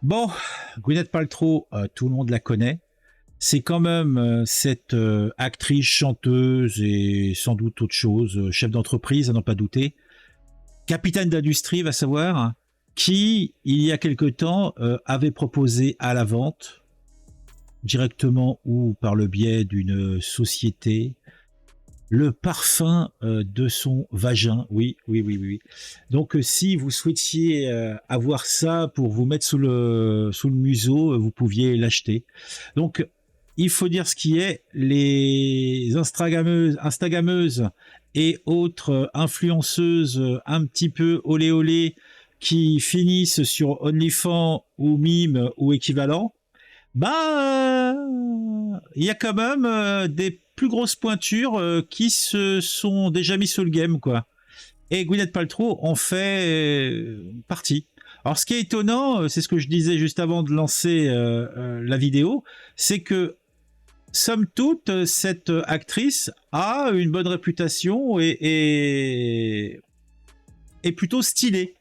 Bon, Gwyneth Paltrow, tout le monde la connaît. C'est quand même cette actrice, chanteuse et sans doute autre chose, chef d'entreprise, à n'en pas douter, capitaine d'industrie, va savoir, qui, il y a quelque temps, avait proposé à la vente, directement ou par le biais d'une société, le parfum de son vagin. Oui, oui, oui, oui. Donc, si vous souhaitiez avoir ça pour vous mettre sous le museau, vous pouviez l'acheter. Donc, il faut dire ce qui est, les Instagrammeuses et autres influenceuses un petit peu olé olé qui finissent sur OnlyFans ou Mime ou équivalent, il y a quand même des plus grosses pointures qui se sont déjà mis sur le game, quoi. Et Gwyneth Paltrow en fait partie. Alors, ce qui est étonnant, c'est ce que je disais juste avant de lancer la vidéo, c'est que somme toute, cette actrice a une bonne réputation et est plutôt stylée.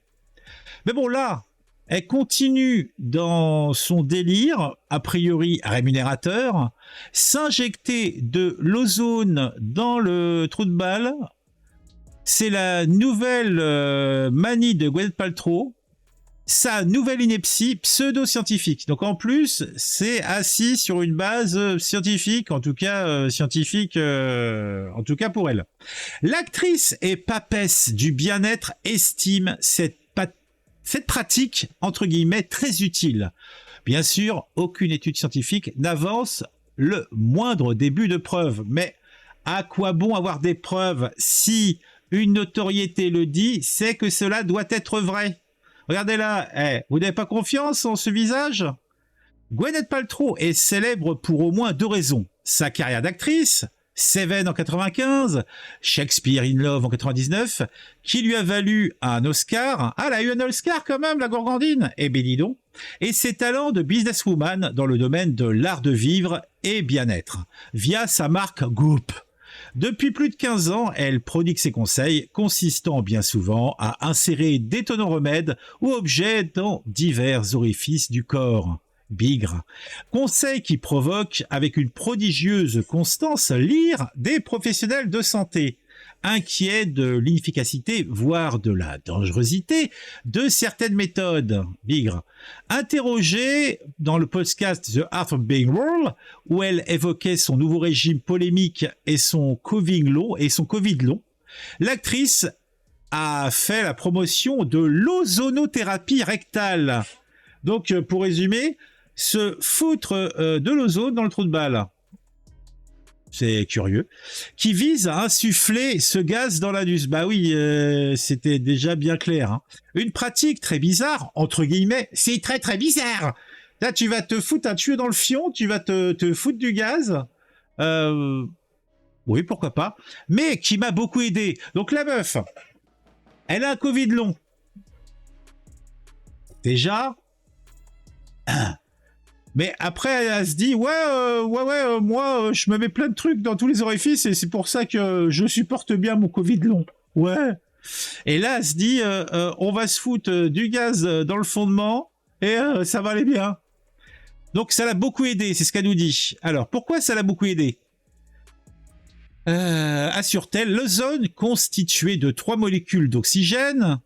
Mais bon, là, elle continue dans son délire, a priori rémunérateur, s'injecter de l'ozone dans le trou de balle. C'est la nouvelle manie de Gwyneth Paltrow, sa nouvelle ineptie pseudo-scientifique. Donc en plus, c'est assis sur une base scientifique, en tout cas en tout cas pour elle. L'actrice et papesse du bien-être estime cette pratique, entre guillemets, très utile. Bien sûr, aucune étude scientifique n'avance le moindre début de preuve. Mais à quoi bon avoir des preuves si une notoriété le dit, c'est que cela doit être vrai. Regardez là, vous n'avez pas confiance en ce visage? Gwyneth Paltrow est célèbre pour au moins 2 raisons. Sa carrière d'actrice, Seven en 95, Shakespeare in Love en 99, qui lui a valu un Oscar. Ah, elle a eu un Oscar quand même, la gourgandine. Eh ben dis donc. Et ses talents de businesswoman dans le domaine de l'art de vivre et bien-être, via sa marque Goop. Depuis plus de 15 ans, elle prodigue ses conseils, consistant bien souvent à insérer d'étonnants remèdes ou objets dans divers orifices du corps. Bigre. Conseil qui provoque avec une prodigieuse constance l'ire des professionnels de santé, inquiets de l'inefficacité, voire de la dangerosité de certaines méthodes. Bigre. Interrogée dans le podcast The Art of Being Well, où elle évoquait son nouveau régime polémique et son Covid long, l'actrice a fait la promotion de l'ozonothérapie rectale. Donc, pour résumer, se foutre de l'ozone dans le trou de balle. C'est curieux. Qui vise à insuffler ce gaz dans l'anus. Bah oui, c'était déjà bien clair. Hein. Une pratique très bizarre, entre guillemets. C'est très très bizarre. Là, tu vas te foutre un tuyau dans le fion, tu vas te foutre du gaz. Oui, pourquoi pas. Mais qui m'a beaucoup aidé. Donc la meuf, elle a un Covid long. Déjà... Mais après, elle se dit, moi, je me mets plein de trucs dans tous les orifices et c'est pour ça que je supporte bien mon Covid long. Ouais. Et là, elle se dit, on va se foutre du gaz dans le fondement et ça va aller bien. Donc, ça l'a beaucoup aidé, c'est ce qu'elle nous dit. Alors, pourquoi ça l'a beaucoup aidé? Assure-t-elle, l'ozone constitué de 3 molécules d'oxygène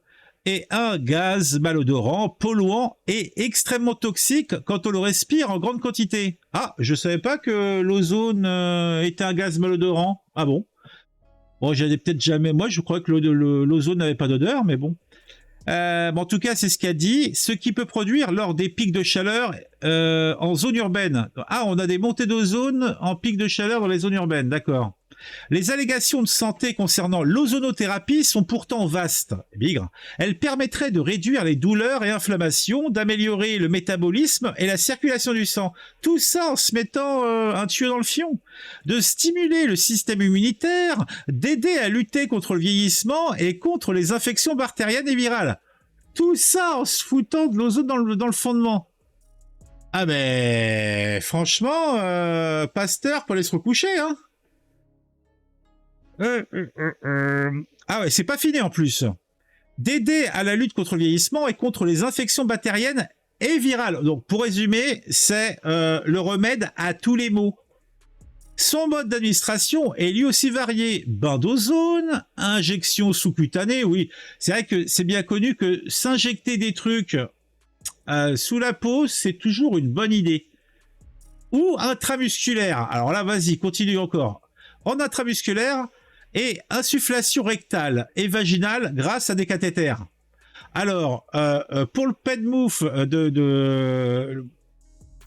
et un gaz malodorant, polluant et extrêmement toxique quand on le respire en grande quantité. Ah, je savais pas que l'ozone était un gaz malodorant. Ah bon? Bon, j'avais peut-être jamais... Moi, je crois que l'ozone n'avait pas d'odeur, mais bon. En tout cas, c'est ce qu'a dit. Ce qui peut produire lors des pics de chaleur en zone urbaine. Ah, on a des montées d'ozone en pics de chaleur dans les zones urbaines, d'accord. Les allégations de santé concernant l'ozonothérapie sont pourtant vastes. Bigre. Elles permettraient de réduire les douleurs et inflammations, d'améliorer le métabolisme et la circulation du sang. Tout ça en se mettant un tuyau dans le fion. De stimuler le système immunitaire, d'aider à lutter contre le vieillissement et contre les infections bactériennes et virales. Tout ça en se foutant de l'ozone dans le fondement. Ah mais franchement, Pasteur pour aller se recoucher, hein. Ah ouais, c'est pas fini en plus. D'aider à la lutte contre le vieillissement et contre les infections bactériennes et viral. Donc, pour résumer, c'est le remède à tous les maux. Son mode d'administration est lui aussi varié. Bain d'ozone, injection sous-cutanée, oui. C'est vrai que c'est bien connu que s'injecter des trucs sous la peau, c'est toujours une bonne idée. Ou intramusculaire. Alors là, vas-y, continue encore. En intramusculaire et insufflation rectale et vaginale grâce à des cathéters. Alors, pour le pet mouf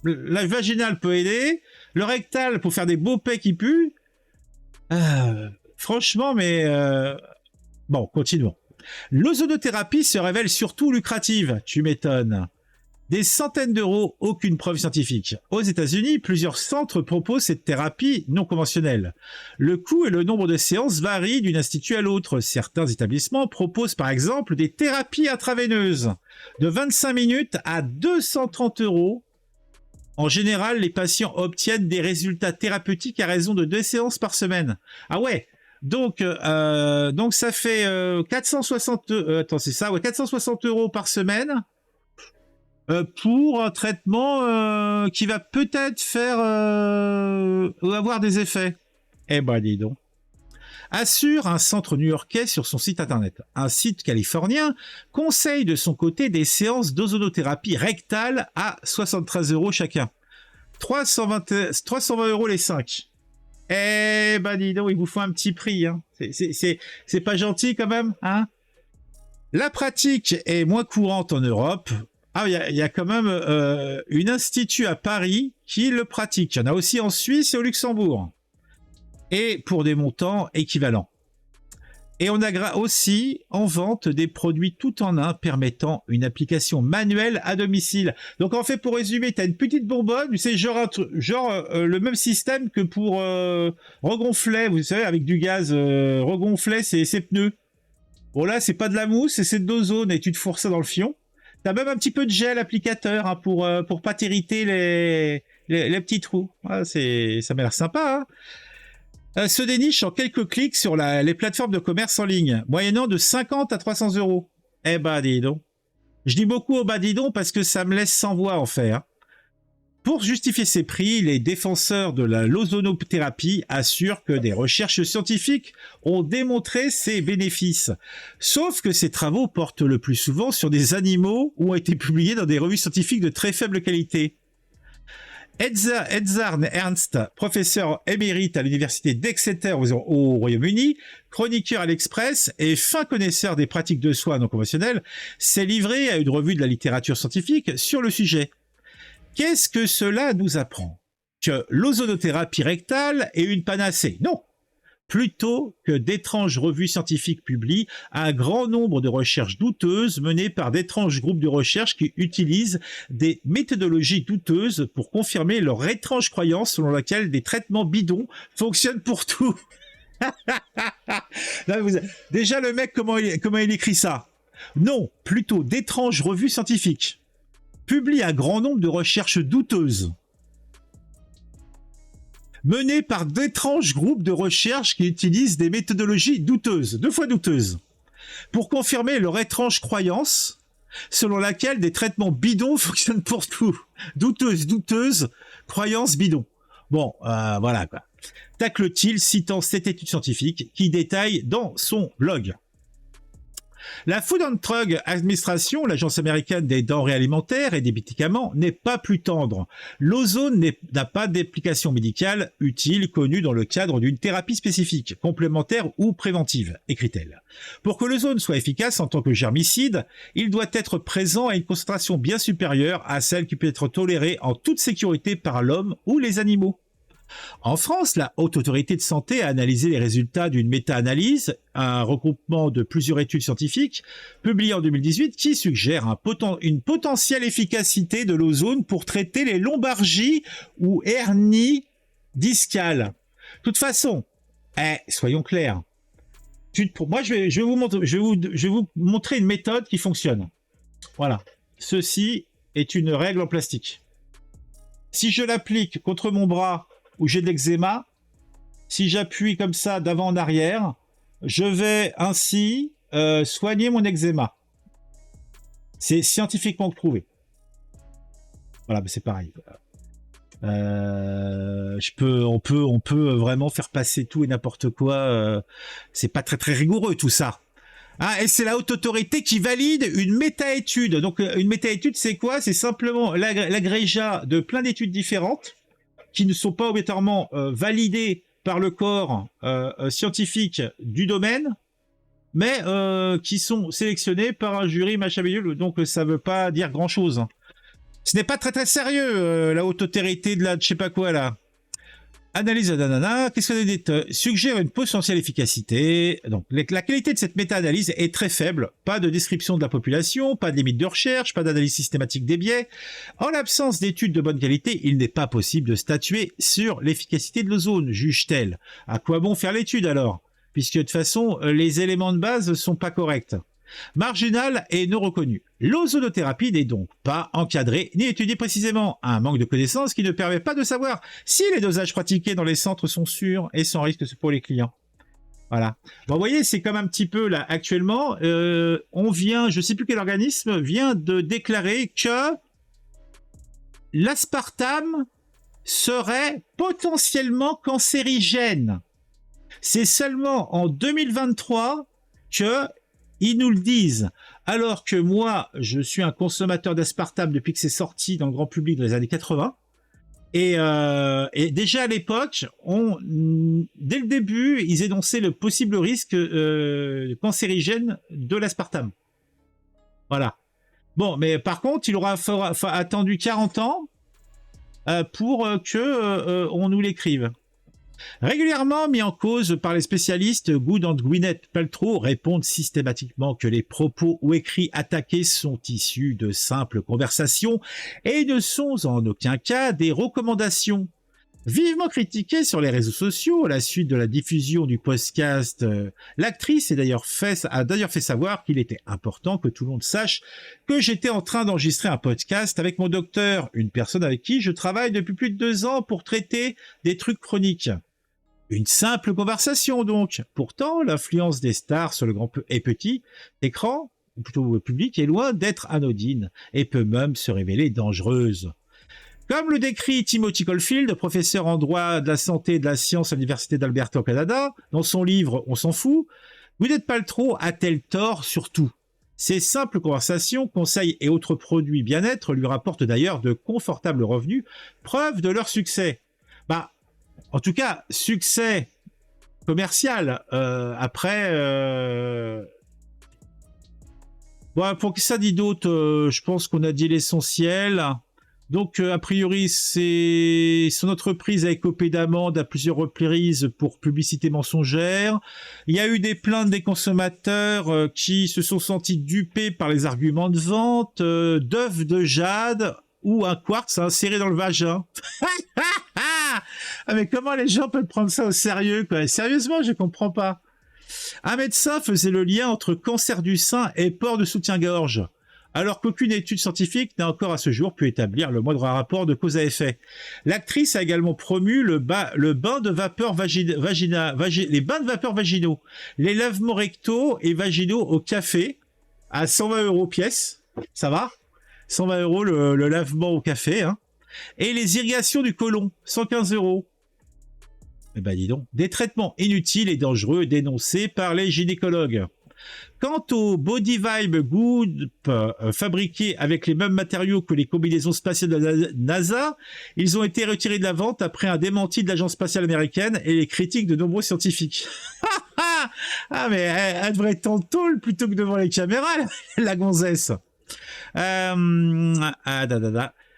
la vaginale peut aider, le rectal pour faire des beaux pets qui puent. Franchement, mais bon, continuons. L'ozonothérapie se révèle surtout lucrative, tu m'étonnes. Des centaines d'euros, aucune preuve scientifique. Aux États-Unis, plusieurs centres proposent cette thérapie non conventionnelle. Le coût et le nombre de séances varient d'un institut à l'autre. Certains établissements proposent par exemple des thérapies intraveineuses de 25 minutes à 230 euros. En général, les patients obtiennent des résultats thérapeutiques à raison de 2 séances par semaine. Ah ouais, donc ça fait 460, attends, c'est ça, ouais, 460 euros par semaine. Pour un traitement qui va peut-être faire avoir des effets. Eh ben dis donc. Assure un centre new-yorkais sur son site internet. Un site californien conseille de son côté des séances d'ozonothérapie rectale à 73 euros chacun. 320 euros les 5. Eh ben dis donc, il vous faut un petit prix. Hein. C'est pas gentil quand même, hein. La pratique est moins courante en Europe. Ah, il y a quand même un institut à Paris qui le pratique. Il y en a aussi en Suisse et au Luxembourg. Et pour des montants équivalents. Et on a aussi en vente des produits tout en un permettant une application manuelle à domicile. Donc en fait, pour résumer, tu as une petite bonbonne, c'est genre le même système que pour regonfler, vous savez, avec du gaz, regonfler ses pneus. Bon là, c'est pas de la mousse, c'est de l'ozone et tu te fourres ça dans le fion. T'as même un petit peu de gel applicateur hein, pour pas t'irriter les petits trous. Ah, ça m'a l'air sympa. Hein. Se déniche en quelques clics sur les plateformes de commerce en ligne, moyennant de 50 à 300 euros. Eh ben dis donc. Je dis beaucoup au dis donc parce que ça me laisse sans voix en fait. Hein. Pour justifier ces prix, les défenseurs de l'ozonothérapie assurent que des recherches scientifiques ont démontré ses bénéfices. Sauf que ces travaux portent le plus souvent sur des animaux ou ont été publiés dans des revues scientifiques de très faible qualité. Edzard Ernst, professeur émérite à l'université d'Exeter au Royaume-Uni, chroniqueur à l'Express et fin connaisseur des pratiques de soins non conventionnelles, s'est livré à une revue de la littérature scientifique sur le sujet. Qu'est-ce que cela nous apprend? Que l'ozonothérapie rectale est une panacée? Non. Plutôt que d'étranges revues scientifiques publient un grand nombre de recherches douteuses menées par d'étranges groupes de recherche qui utilisent des méthodologies douteuses pour confirmer leur étrange croyance selon laquelle des traitements bidons fonctionnent pour tout. Là, déjà le mec, comment il écrit ça? Non, plutôt d'étranges revues scientifiques publie un grand nombre de recherches douteuses, menées par d'étranges groupes de recherche qui utilisent des méthodologies douteuses, 2 fois douteuses, pour confirmer leur étrange croyance selon laquelle des traitements bidons fonctionnent pour tout. Douteuse, croyance bidon. Bon, voilà quoi. Tacle-t-il citant cette étude scientifique qui détaille dans son blog. La Food and Drug Administration, l'agence américaine des denrées alimentaires et des médicaments, n'est pas plus tendre. L'ozone n'a pas d'application médicale utile connue dans le cadre d'une thérapie spécifique, complémentaire ou préventive, écrit-elle. Pour que l'ozone soit efficace en tant que germicide, il doit être présent à une concentration bien supérieure à celle qui peut être tolérée en toute sécurité par l'homme ou les animaux. En France, la Haute Autorité de Santé a analysé les résultats d'une méta-analyse, un regroupement de plusieurs études scientifiques, publiées en 2018, qui suggère une potentielle efficacité de l'ozone pour traiter les lombalgies ou hernies discales. De toute façon, soyons clairs. Moi, je vais vous montrer une méthode qui fonctionne. Voilà. Ceci est une règle en plastique. Si je l'applique contre mon bras où j'ai de l'eczéma, si j'appuie comme ça d'avant en arrière, je vais ainsi soigner mon eczéma. C'est scientifiquement prouvé. Voilà, mais c'est pareil. On peut vraiment faire passer tout et n'importe quoi. C'est pas très très rigoureux tout ça. Ah, et c'est la haute autorité qui valide une méta-étude. Donc une méta-étude, c'est quoi? C'est simplement l'agrégat de plein d'études différentes qui ne sont pas obligatoirement validées par le corps scientifique du domaine, mais qui sont sélectionnées par un jury machin bidule. Donc ça veut pas dire grand-chose. Ce n'est pas très très sérieux, la haute autorité de je sais pas quoi là. Analyse nanana, qu'est-ce que ça dit? Suggère une potentielle efficacité. Donc, la qualité de cette méta-analyse est très faible. Pas de description de la population, pas de limite de recherche, pas d'analyse systématique des biais. En l'absence d'études de bonne qualité, il n'est pas possible de statuer sur l'efficacité de l'ozone, juge-t-elle. À quoi bon faire l'étude alors? Puisque de toute façon, les éléments de base sont pas corrects. Marginal et non reconnu. L'ozonothérapie n'est donc pas encadrée ni étudiée précisément. Un manque de connaissances qui ne permet pas de savoir si les dosages pratiqués dans les centres sont sûrs et sans risque pour les clients. Voilà. Bon, vous voyez, c'est comme un petit peu là actuellement. On vient, je sais plus quel organisme vient de déclarer que l'aspartame serait potentiellement cancérigène. C'est seulement en 2023 que ils nous le disent, alors que moi, je suis un consommateur d'aspartame depuis que c'est sorti dans le grand public dans les années 80. Et déjà à l'époque, dès le début, ils énonçaient le possible risque cancérigène de l'aspartame. Voilà. Bon, mais par contre, il aura attendu 40 ans pour que on nous l'écrive. Régulièrement mis en cause par les spécialistes, Good and Gwyneth Paltrow répondent systématiquement que les propos ou écrits attaqués sont issus de simples conversations et ne sont en aucun cas des recommandations. Vivement critiquée sur les réseaux sociaux à la suite de la diffusion du podcast, l'actrice a d'ailleurs fait savoir qu'il était important que tout le monde sache que j'étais en train d'enregistrer un podcast avec mon docteur, une personne avec qui je travaille depuis plus de 2 ans pour traiter des trucs chroniques. Une simple conversation donc. Pourtant, l'influence des stars sur le grand et petit écran, ou plutôt public, est loin d'être anodine et peut même se révéler dangereuse. Comme le décrit Timothy Caulfield, professeur en droit de la santé et de la science à l'Université d'Alberta au Canada, dans son livre On s'en fout, Gwyneth Paltrow a-t-elle tort sur tout? Ces simples conversations, conseils et autres produits bien-être lui rapportent d'ailleurs de confortables revenus, preuve de leur succès. En tout cas, succès commercial. Après, bon, pour que ça dit d'autre, je pense qu'on a dit l'essentiel. Donc, a priori, son entreprise a écopé d'amende à plusieurs reprises pour publicité mensongère. Il y a eu des plaintes des consommateurs qui se sont sentis dupés par les arguments de vente, d'œufs de jade ou un quartz inséré dans le vagin. Ah mais comment les gens peuvent prendre ça au sérieux, quoi? Sérieusement, je comprends pas. Un médecin faisait le lien entre cancer du sein et port de soutien-gorge, alors qu'aucune étude scientifique n'a encore à ce jour pu établir le moindre rapport de cause à effet. L'actrice a également promu les bains de vapeur vaginaux, les lavements rectaux et vaginaux au café à 120 € pièce. Ça va? 120 € le lavement au café, hein. Et les irrigations du côlon, 115 €. Eh ben dis donc, des traitements inutiles et dangereux dénoncés par les gynécologues. Quant au Body Vibe Goop fabriqué avec les mêmes matériaux que les combinaisons spatiales de la NASA, ils ont été retirés de la vente après un démenti de l'agence spatiale américaine et les critiques de nombreux scientifiques. Ah mais elle devrait être en tôle plutôt que devant les caméras, la gonzesse.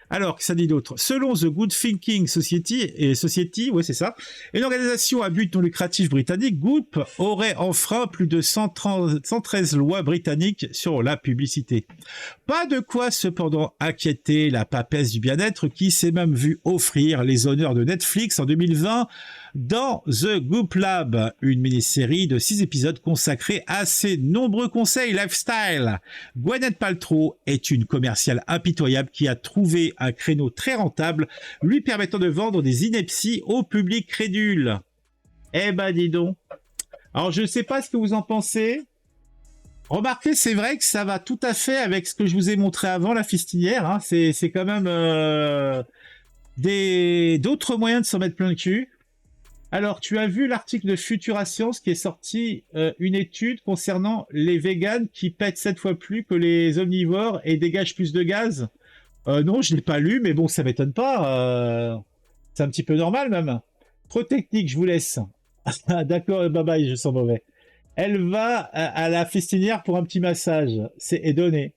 Alors, que ça dit d'autre? Selon The Good Thinking Society, ouais, c'est ça, une organisation à but non lucratif britannique, Goop aurait enfreint plus de 113 lois britanniques sur la publicité. Pas de quoi cependant inquiéter la papesse du bien-être qui s'est même vue offrir les honneurs de Netflix en 2020 dans The Goop Lab, une mini-série de 6 épisodes consacrée à ses nombreux conseils lifestyle. Gwyneth Paltrow est une commerciale impitoyable qui a trouvé un créneau très rentable, lui permettant de vendre des inepties au public crédule. Eh ben dis donc. Alors je ne sais pas ce que vous en pensez. Remarquez, c'est vrai que ça va tout à fait avec ce que je vous ai montré avant, la fistinière. Hein. C'est quand même d'autres moyens de s'en mettre plein le cul. Alors, tu as vu l'article de Futura Science qui est sorti, une étude concernant les véganes qui pètent 7 fois plus que les omnivores et dégagent plus de gaz. Non, je l'ai pas lu, mais bon, ça m'étonne pas. C'est un petit peu normal même. Trop technique, je vous laisse. Ah, d'accord, bye bye, je sens mauvais. Elle va à la fistinière pour un petit massage. C'est donné.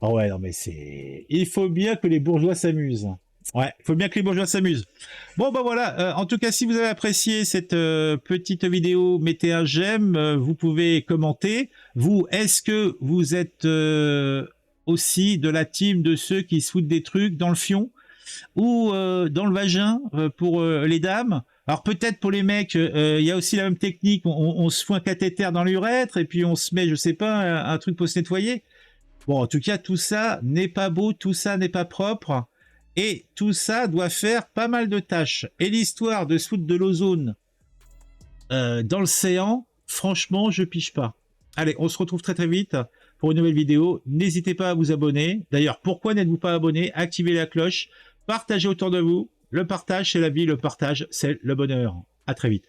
Ah ouais, non mais c'est... Il faut bien que les bourgeois s'amusent. Ouais, il faut bien que les bourgeois s'amusent. Bon, bah voilà. En tout cas, si vous avez apprécié cette petite vidéo, mettez un j'aime. Vous pouvez commenter. Vous, est-ce que vous êtes aussi de la team de ceux qui se foutent des trucs dans le fion ou dans le vagin pour les dames? Alors peut-être pour les mecs, il y a aussi la même technique. On se fout un cathéter dans l'urètre et puis on se met, je sais pas, un truc pour se nettoyer. Bon, en tout cas, tout ça n'est pas beau, tout ça n'est pas propre, et tout ça doit faire pas mal de tâches. Et l'histoire de se foutre de l'ozone dans l'océan, franchement, je piche pas. Allez, on se retrouve très très vite pour une nouvelle vidéo. N'hésitez pas à vous abonner. D'ailleurs, pourquoi n'êtes-vous pas abonné? Activez la cloche, partagez autour de vous. Le partage, c'est la vie, le partage, c'est le bonheur. À très vite.